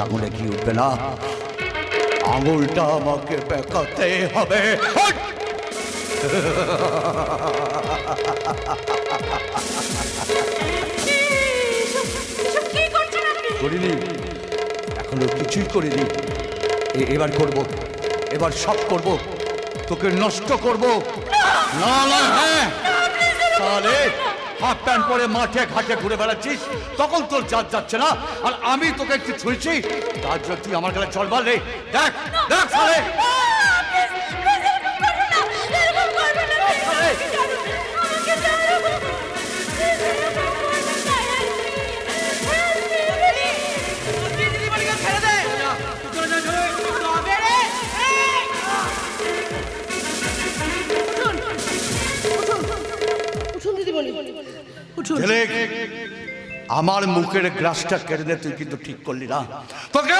আঙুলে ঘি উঠবে না, আঙুলটা আমাকে বেঁকাতে হবে। করিনি, এখনো কিছুই করিনি। এবার করব, এবার সব করব, তোকে নষ্ট করব। না না, হ্যাঁ তাহলে হাফ প্যান্ট পরে মাঠে ঘাটে ঘুরে বেড়াচ্ছিস, তখন তোর জাত যাচ্ছে না। আর আমি তোকে একটু ছুঁয়েছি, তার জন্য তুই আমার গালে চল মারলে। দেখ দেখ সালে, আমার মুখের গ্লাসটা কেড়ে দে, তুই কিন্তু ঠিক করলি না। তোকে